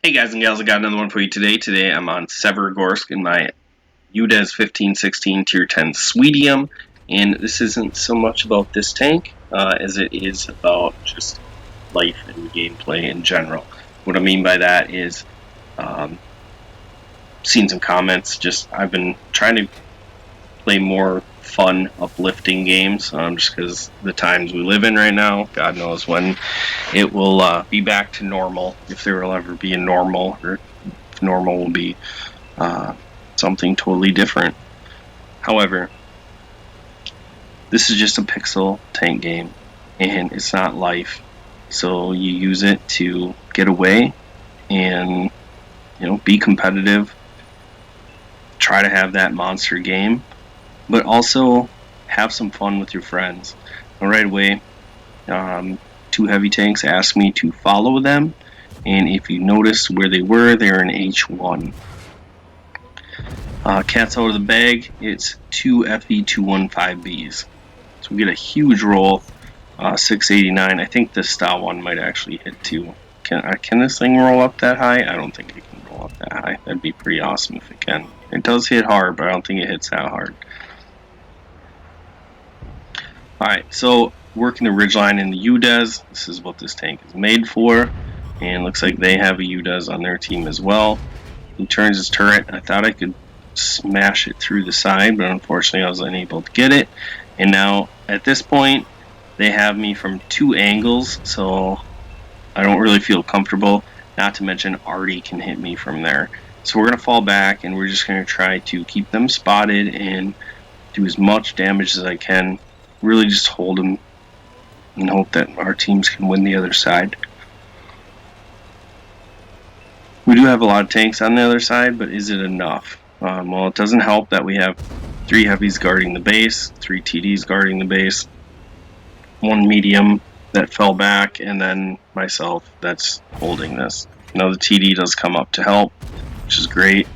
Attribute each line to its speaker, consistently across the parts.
Speaker 1: Hey guys and gals, I got another one for you today. Today I'm on Severogorsk in my Udes 1516 Tier 10 Swedium, and this isn't so much about this tank as it is about just life and gameplay in general. What I mean by that is, seen some comments, I've been trying to play more fun, uplifting games, just because the times we live in right now, God knows when it will be back to normal, if there will ever be a normal, or if normal will be something totally different. However, this is just a pixel tank game, and it's not life. So you use it to get away and be competitive, try to have that monster game, but also have some fun with your friends. And right away, two heavy tanks asked me to follow them, and if you notice where they were, they're in H1. Cat's out of the bag, it's two FE215Bs. So we get a huge roll, 689. I think this style one might actually hit too. Can this thing roll up that high? I don't think it can roll up that high. That'd be pretty awesome if it can. It does hit hard, but I don't think it hits that hard. Alright, so working the ridgeline in the Udes. This is what this tank is made for. And looks like they have a Udes on their team as well. He turns his turret. I thought I could smash it through the side, but unfortunately I was unable to get it. And now at this point they have me from two angles, so I don't really feel comfortable. Not to mention Artie can hit me from there. So we're going to fall back and we're just going to try to keep them spotted and do as much damage as I can. Really just hold them and hope that our teams can win the other side. We do have a lot of tanks on the other side, but is it enough? Well, it doesn't help that we have 3 heavies guarding the base, 3 TDs guarding the base, 1 medium that fell back, and then myself that's holding this. Now the TD does come up to help, which is great.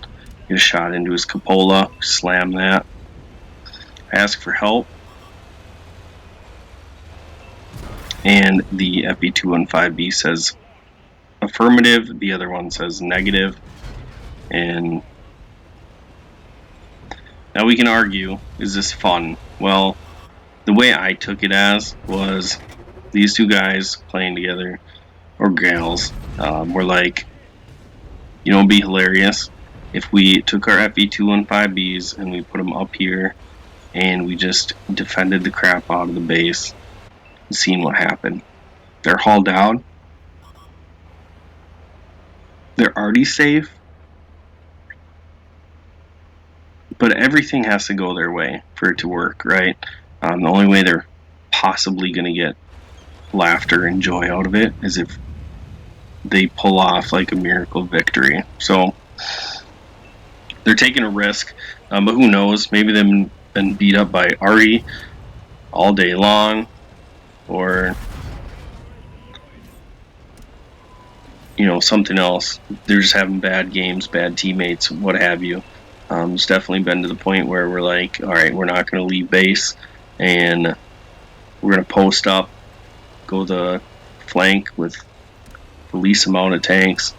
Speaker 1: Get a shot into his cupola, slam that. Ask for help. And the FE215B says affirmative, the other one says negative. And now we can argue, is this fun? Well, the way I took it as was these two guys playing together, or gals, were like, it'd be hilarious if we took our FE215Bs and we put them up here and we just defended the crap out of the base and seen what happened. They're hauled down. They're already safe. But everything has to go their way for it to work, right? The only way they're possibly going to get laughter and joy out of it is if they pull off like a miracle victory. So they're taking a risk, but who knows? Maybe they've been beat up by Artie all day long, or something else. They're just having bad games, bad teammates, what have you. It's definitely been to the point where we're like, all right, we're not going to leave base, and we're going to post up, go the flank with the least amount of tanks,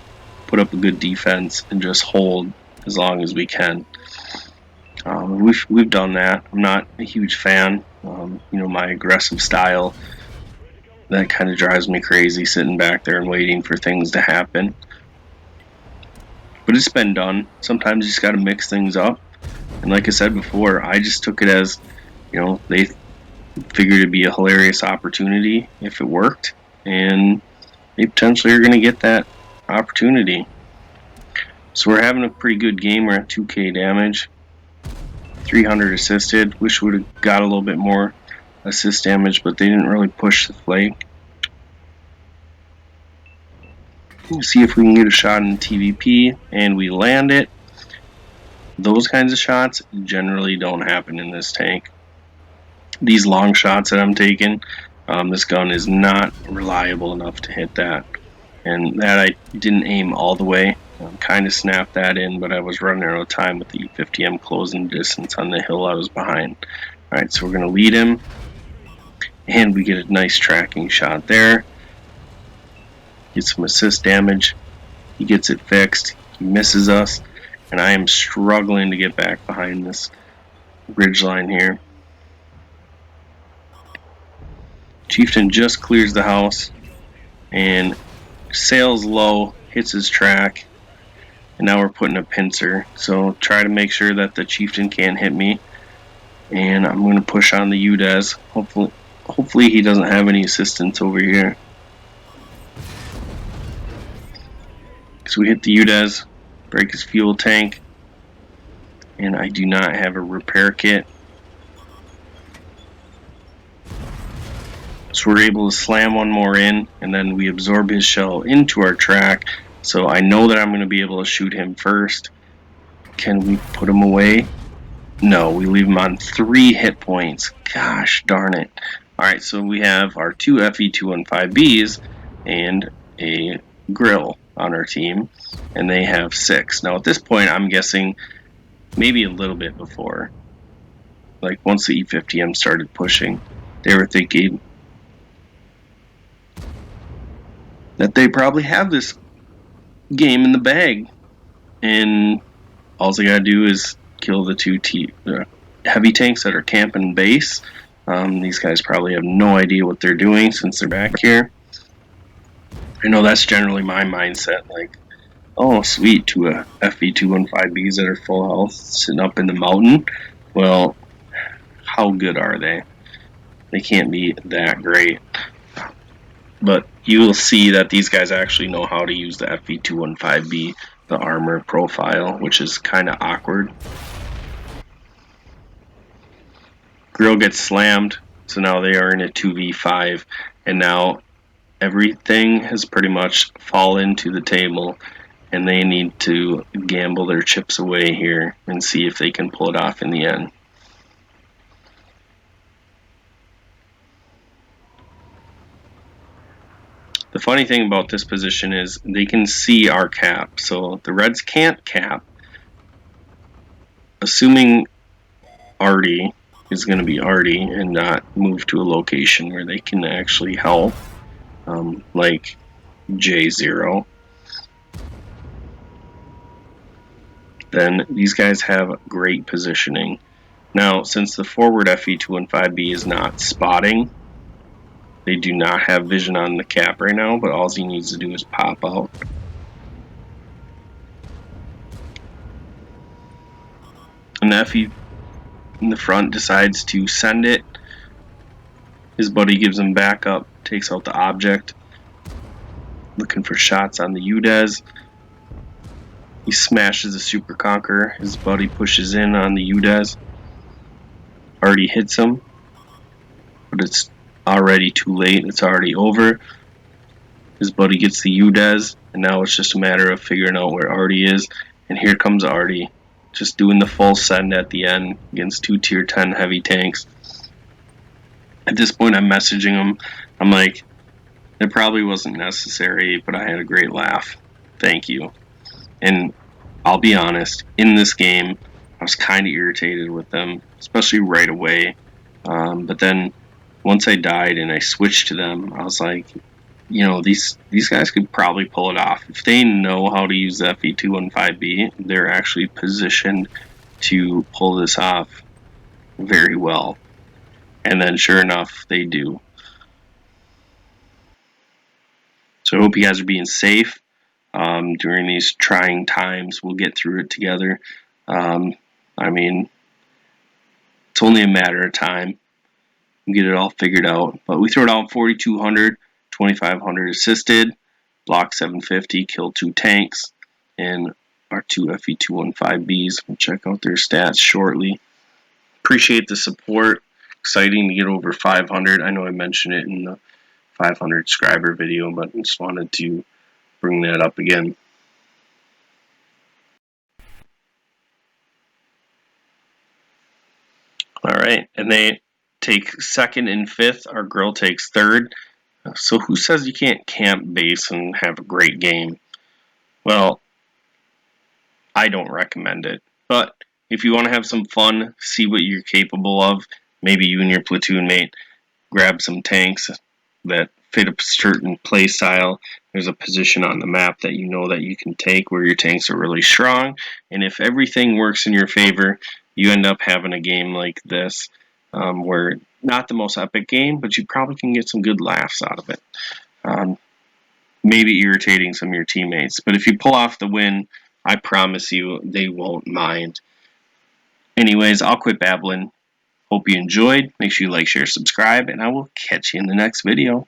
Speaker 1: put up a good defense, and just hold as long as we can. We've done that. I'm not a huge fan. My aggressive style, that kind of drives me crazy, sitting back there and waiting for things to happen. But it's been done. Sometimes you just got to mix things up. And like I said before, I just took it as, they figured it'd be a hilarious opportunity if it worked. And they potentially are going to get that opportunity. So we're having a pretty good game. We're at 2k damage. 300 assisted. Wish we would have got a little bit more assist damage, but they didn't really push the flank. Let's see if we can get a shot in TVP, and we land it. Those kinds of shots generally don't happen in this tank. These long shots that I'm taking, this gun is not reliable enough to hit that. And that I didn't aim all the way. Kind of snapped that in, but I was running out of time with the E50M closing distance on the hill I was behind. Alright, so we're going to lead him. And we get a nice tracking shot there. Get some assist damage. He gets it fixed. He misses us, and I am struggling to get back behind this ridge line here. Chieftain just clears the house and sails low, hits his track, and now we're putting a pincer. So try to make sure that the Chieftain can't hit me, and I'm going to push on the Udes. Hopefully he doesn't have any assistance over here. So we hit the Udes, break his fuel tank, and I do not have a repair kit. So we're able to slam one more in, and then we absorb his shell into our track. So I know that I'm going to be able to shoot him first. Can we put him away? No, we leave him on 3 hit points. Gosh darn it. Alright, so we have our 2 FE215Bs and a grill on our team, and they have 6. Now at this point, I'm guessing maybe a little bit before, like once the E50M started pushing, they were thinking that they probably have this game in the bag, and all they gotta do is kill the 2 heavy tanks that are camping base. These guys probably have no idea what they're doing since they're back here. I know that's generally my mindset, like, oh sweet, 2 FE215Bs that are full health sitting up in the mountain. Well, how good are they? They can't be that great. But you will see that these guys actually know how to use the FE215B, the armor profile, which is kind of awkward. Grill gets slammed, so now they are in a 2v5, and now everything has pretty much fallen to the table, and they need to gamble their chips away here and see if they can pull it off in the end. The funny thing about this position is they can see our cap, so the Reds can't cap. Assuming Artie is going to be Artie and not move to a location where they can actually help, like J0, then these guys have great positioning. Now, since the forward FE215B is not spotting, they do not have vision on the cap right now, but all he needs to do is pop out. And the FE in the front decides to send it. His buddy gives him backup, takes out the object, looking for shots on the Udes. He smashes the Super Conqueror. His buddy pushes in on the Udes. Already hits him, but it's already too late. It's already over. His buddy gets the Udes, and now it's just a matter of figuring out where Artie is. And here comes Artie, just doing the full send at the end against 2 tier 10 heavy tanks. At this point, I'm messaging him. I'm like, it probably wasn't necessary, but I had a great laugh. Thank you. And I'll be honest, in this game, I was kind of irritated with them, especially right away. But then once I died and I switched to them, I was like, you know, these guys could probably pull it off. If they know how to use the FE215B, they're actually positioned to pull this off very well. And then sure enough, they do. So I hope you guys are being safe during these trying times. We'll get through it together. I mean, it's only a matter of time. We'll get it all figured out. But we throw it out 4,200, 2,500 assisted, block 750, kill 2 tanks, and our 2 FE215Bs. We'll check out their stats shortly. Appreciate the support. Exciting to get over 500. I know I mentioned it in the 500 subscriber video, but I just wanted to bring that up again. Alright, and they take second and fifth. Our grill takes third. So who says you can't camp base and have a great game? Well, I don't recommend it. But if you want to have some fun, see what you're capable of, maybe you and your platoon mate grab some tanks that fit a certain play style there's a position on the map that you know that you can take where your tanks are really strong, and if everything works in your favor, you end up having a game like this, where not the most epic game, but you probably can get some good laughs out of it. Maybe irritating some of your teammates, but if you pull off the win, I promise you they won't mind. Anyways, I'll quit babbling. Hope you enjoyed. Make sure you like, share, subscribe, and I will catch you in the next video.